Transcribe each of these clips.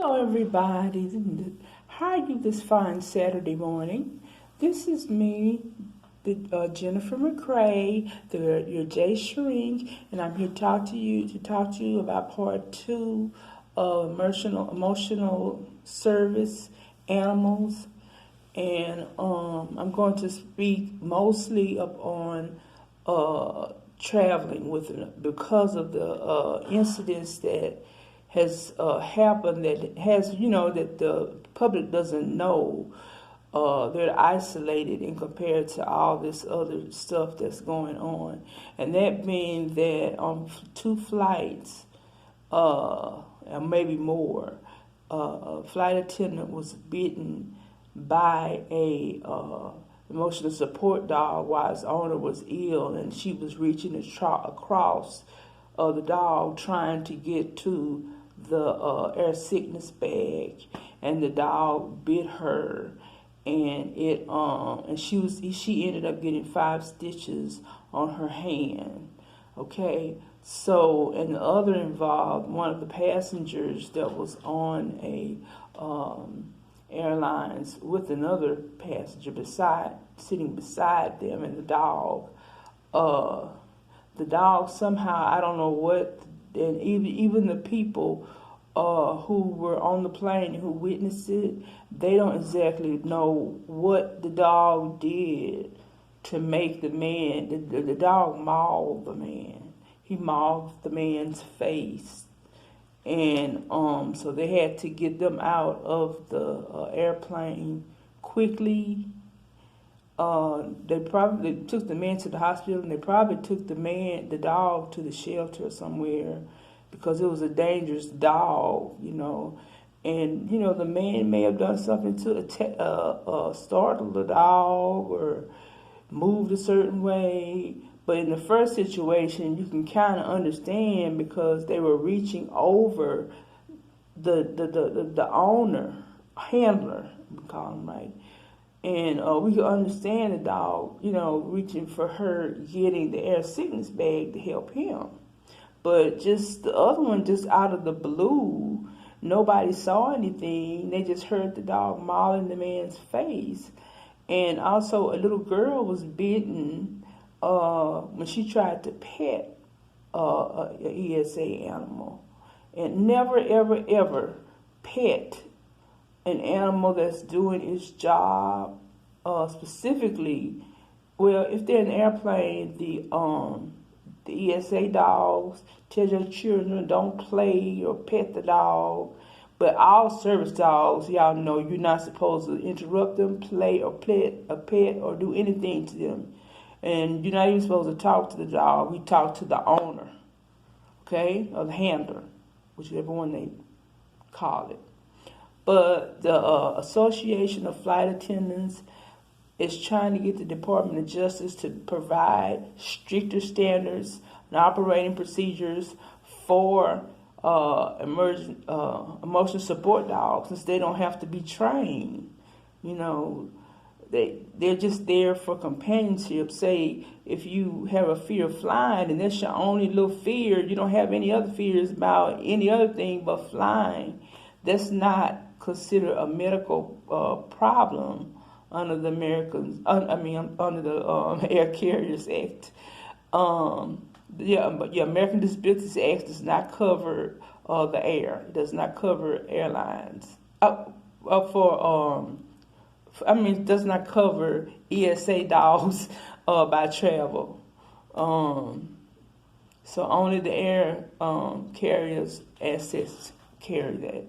Hello, everybody. How are you this fine Saturday morning? This is me, Jennifer McCrae, your J Shrink, and I'm here to talk to you about part two of emotional service animals, and I'm going to speak mostly upon traveling with it because of the incidents that has happened that that the public doesn't know. They're isolated in compared to all this other stuff that's going on, and that being that on two flights, and maybe more, a flight attendant was bitten by a emotional support dog while its owner was ill, and she was reaching across the dog trying to get to the air sickness bag, and the dog bit her, and she ended up getting 5 stitches on her hand. Okay, so, and the other involved one of the passengers that was on a airlines with another passenger sitting beside them, and the dog somehow, I don't know what, and even the people who were on the plane who witnessed it, they don't exactly know what the dog did to make the man. The dog mauled the man. He mauled the man's face, and so they had to get them out of the airplane quickly. They probably took the man to the hospital, and they probably took the dog to the shelter somewhere, because it was a dangerous dog, and the man may have done something to startle the dog or moved a certain way. But in the first situation, you can kind of understand, because they were reaching over the owner, handler, we call him, right? And we could understand the dog, reaching for her, getting the air sickness bag to help him. But just the other one, just out of the blue, nobody saw anything. They just heard the dog mauling the man's face. And also, a little girl was bitten when she tried to pet an ESA animal. And never, ever, ever pet an animal that's doing its job. Specifically, well, if they're in an airplane, the ESA dogs tell your children don't play or pet the dog. But all service dogs, y'all know, you're not supposed to interrupt them, play or pet or do anything to them. And you're not even supposed to talk to the dog. We talk to the owner, okay, or the handler, whichever one they call it. But the Association of Flight Attendants is trying to get the Department of Justice to provide stricter standards and operating procedures for emotional support dogs, since they don't have to be trained. They're just there for companionship. Say if you have a fear of flying and that's your only little fear, you don't have any other fears about any other thing but flying, that's not considered a medical problem under the under the Air Carriers Act. American Disabilities Act does not cover the air. It does not cover airlines. It does not cover ESA dogs by travel. So only the air carriers assets carry that.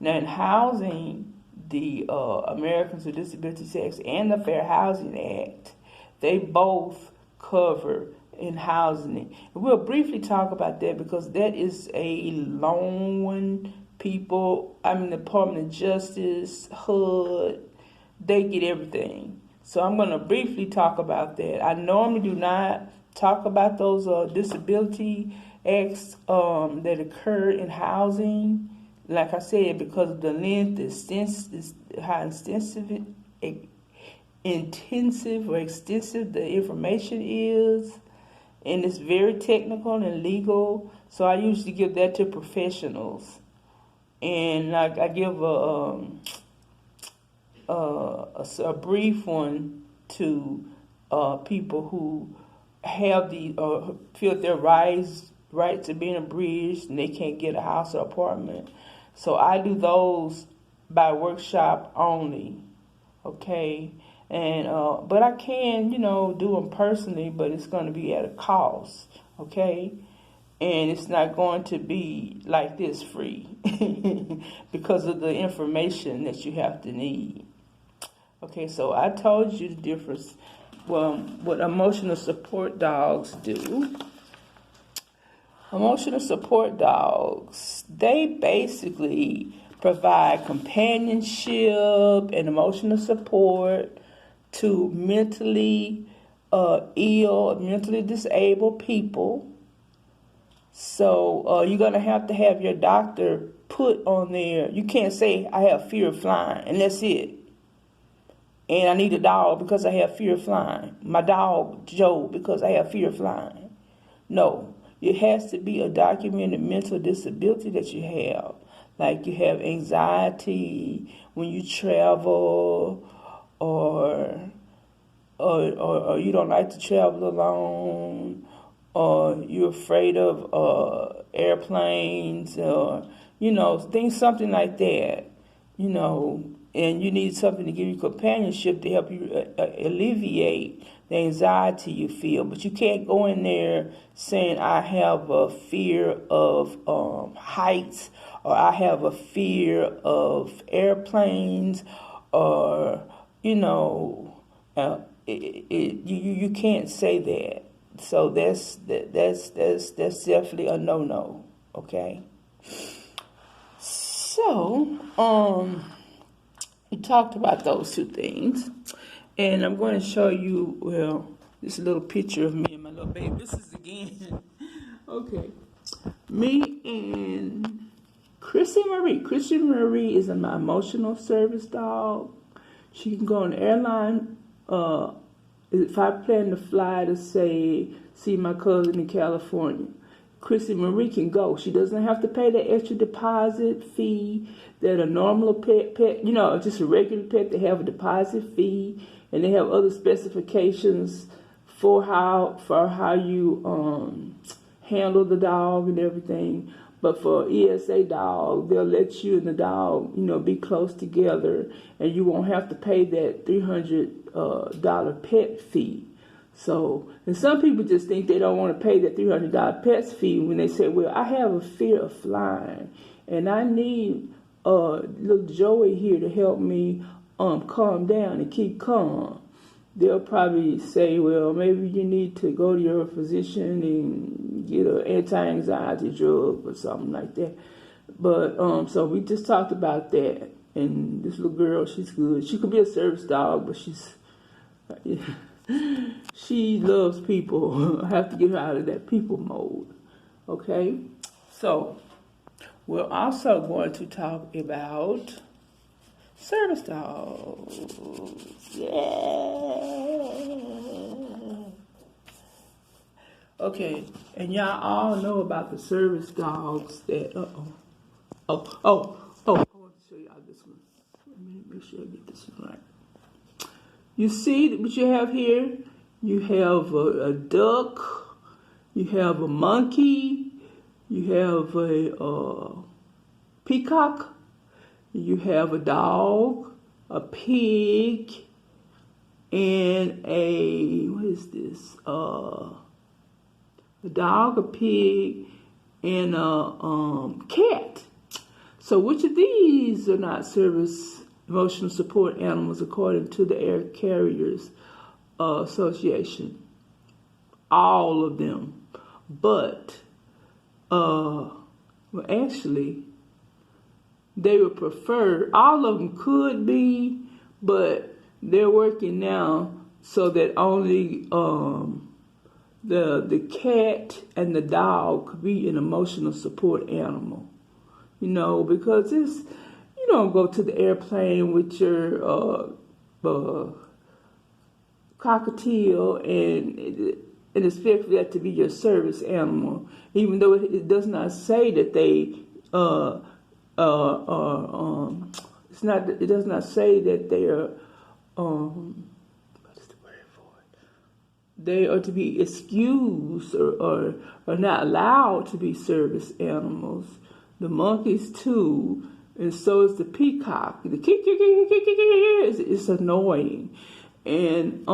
Now, in housing, the Americans with Disabilities Act and the Fair Housing Act, they both cover in housing. And we'll briefly talk about that, because that is a long one. The Department of Justice, HUD, they get everything. So I'm going to briefly talk about that. I normally do not talk about those disability acts that occur in housing, like I said, because of the length, how intensive or extensive the information is, and it's very technical and legal. So I usually give that to professionals. and I give a brief one to people who have the feel their right to being abridged and they can't get a house or apartment. So I do those by workshop only, okay? And but I can, do them personally, but it's going to be at a cost, okay? And it's not going to be like this free because of the information that you have to need. Okay, so I told you the difference. Well, what emotional support dogs do. Emotional support dogs, they basically provide companionship and emotional support to mentally ill, mentally disabled people. So you're going to have your doctor put on there. You can't say, I have fear of flying, and that's it. And I need a dog because I have fear of flying. My dog, Joe, because I have fear of flying. No, it has to be a documented mental disability that you have. Like you have anxiety when you travel, or you don't like to travel alone, or you're afraid of airplanes, or, something like that, and you need something to give you companionship to help you alleviate the anxiety you feel. But you can't go in there saying, I have a fear of heights, or I have a fear of airplanes, or, you can't say that. So that's definitely a no-no, okay? So, we talked about those two things, and I'm going to show you, this little picture of me and my little baby. This is again, okay, me and Chrissy Marie. Chrissy Marie is my emotional service dog. She can go on the airline, if I plan to fly to, say, see my cousin in California, Chrissy Marie can go. She doesn't have to pay the extra deposit fee that a normal pet, just a regular pet. They have a deposit fee, and they have other specifications for how you handle the dog and everything. But for ESA dog, they'll let you and the dog, be close together, and you won't have to pay that $300 pet fee. So, and some people just think they don't want to pay that $300 pet fee when they say, well, I have a fear of flying, and I need little Joey here to help me calm down and keep calm. They'll probably say, well, maybe you need to go to your physician and get an anti-anxiety drug or something like that. But so we just talked about that. And this little girl, she's good. She could be a service dog, but she loves people. I have to get her out of that people mode. Okay? So we're also going to talk about service dogs. Yeah. Okay, and y'all all know about the service dogs that, I want to show y'all this one. Let me make sure I get this one right. You see what you have here? You have a duck, you have a monkey, you have a peacock, you have a dog, a pig, and what is this? A dog, a pig, and a cat. So which of these are not service emotional support animals according to the Air Carriers Association? All of them. But, actually, they would prefer, all of them could be, but they're working now so that only the cat and the dog could be an emotional support animal. Because you don't go to the airplane with your cockatiel and expect for that to be your service animal, even though it does not say that they it's not. It does not say that they are. What is the word for it? They are to be excused or not allowed to be service animals. The monkeys too, and so is the peacock. The it's annoying, and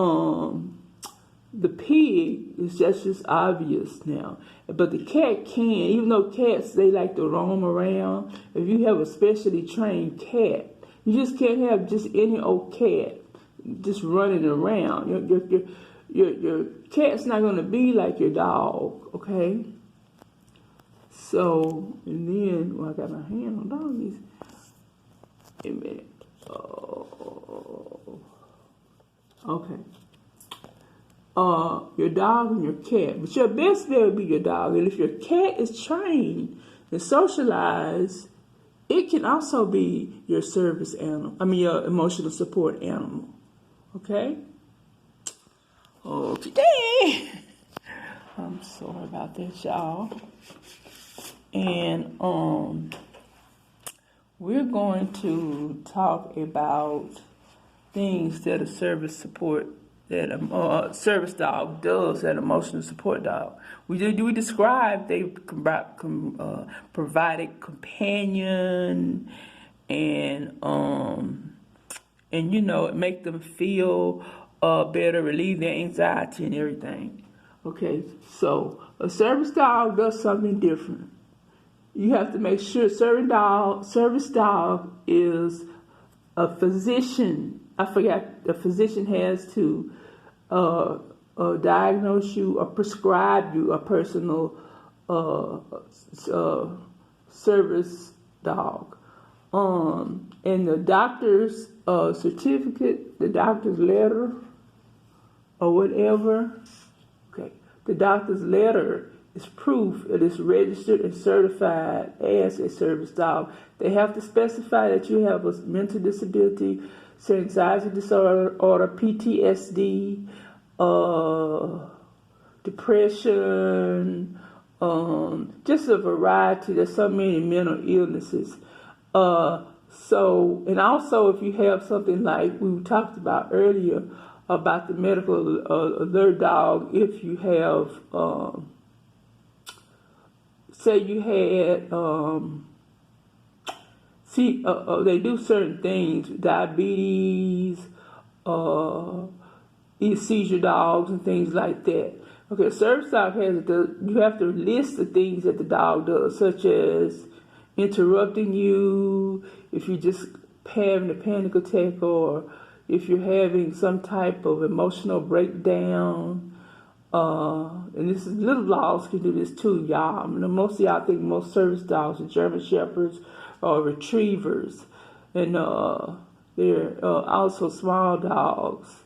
the pig is just obvious now. But the cat can, even though cats, they like to roam around. If you have a specially trained cat, you just can't have just any old cat just running around. Your cat's not going to be like your dog, okay? So, and then, I got my hand on doggies. Wait a minute. Oh, okay. Your dog and your cat. But your best bet would be your dog. And if your cat is trained and socialized, it can also be your service animal. Your emotional support animal. Okay? Okay. I'm sorry about that, y'all. And we're going to talk about things that a service dog does, that emotional support dog. We describe they provided companion and make them feel better, relieve their anxiety and everything. Okay, so a service dog does something different. You have to make sure service dog is a physician. I forgot, the physician has to diagnose you or prescribe you a personal service dog. And the doctor's certificate, the doctor's letter, or whatever. Okay, the doctor's letter is proof it is registered and certified as a service dog. They have to specify that you have a mental disability, say anxiety disorder, PTSD, depression, just a variety. There's so many mental illnesses. And also if you have something like we talked about earlier about the medical alert dog, if you have, say you had, they do certain things, diabetes, seizure dogs and things like that. Okay, service dog you have to list the things that the dog does, such as interrupting you, if you're just having a panic attack, or if you're having some type of emotional breakdown. And this is, little dogs can do this too, y'all. Most of y'all think most service dogs are German Shepherds or Retrievers. And they're also small dogs.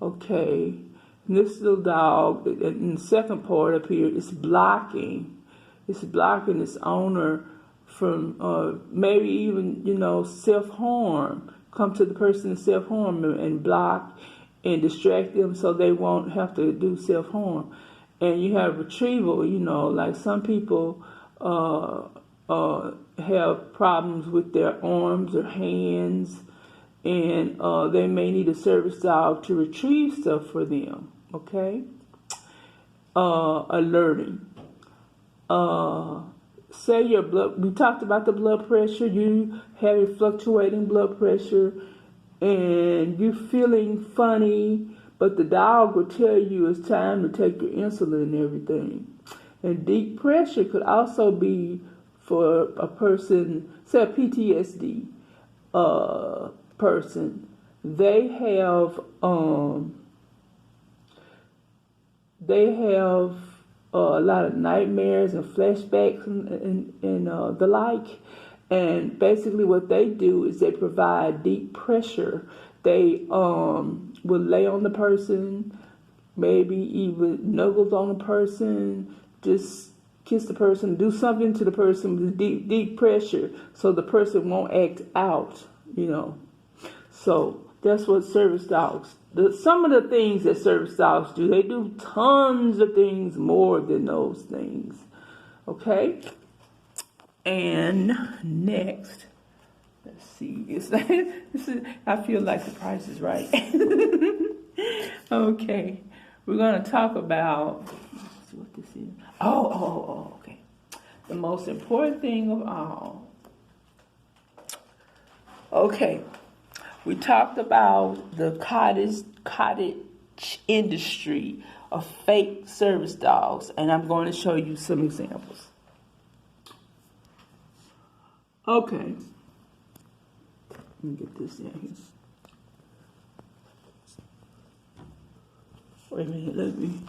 Okay. And this little dog, in the second part up here, is blocking. It's blocking its owner from maybe even, self-harm. Come to the person and self-harm and block and distract them so they won't have to do self-harm. And you have retrieval, like some people have problems with their arms or hands, and they may need a service dog to retrieve stuff for them, okay? Alerting. Say your blood, we talked about the blood pressure, you having fluctuating blood pressure, and you feeling funny, but the dog will tell you it's time to take your insulin and everything. And deep pressure could also be for a person, say a PTSD person. They have a lot of nightmares and flashbacks and the like. And basically what they do is they provide deep pressure. They will lay on the person, maybe even nuggles on the person, just kiss the person, do something to the person with deep pressure so the person won't act out, So that's what service dogs, some of the things that service dogs do, they do tons of things more than those things, okay? And next, let's see. I feel like the price is right. Okay, we're gonna talk about. Let's see what this is. Okay. The most important thing of all. Okay, we talked about the cottage industry of fake service dogs, and I'm going to show you some examples. Okay, let me get this in here. Wait a minute, let me.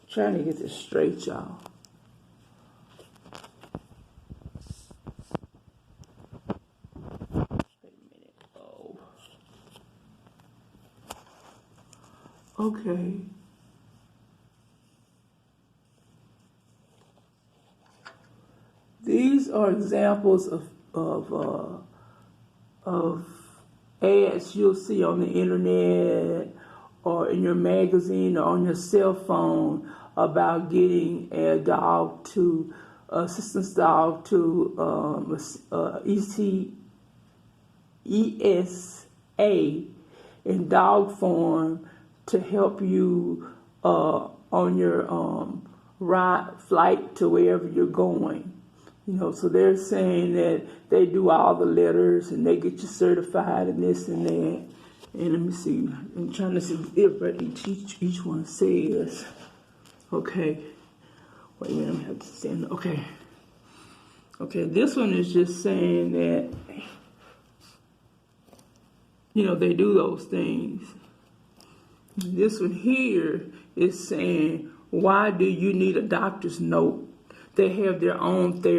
Trying to get this straight, y'all. Wait a minute. Oh. Okay. These are examples of ads you'll see on the internet or in your magazine or on your cell phone about getting a dog to assistance dog to ESA in dog form to help you on your flight to wherever you're going. You know, so they're saying that they do all the letters and they get you certified and this and that. And let me see, I'm trying to see what each one says. Okay, wait a minute, I have to stand. Okay, this one is just saying that, you know, they do those things. This one here is saying, why do you need a doctor's note? They have their own therapy.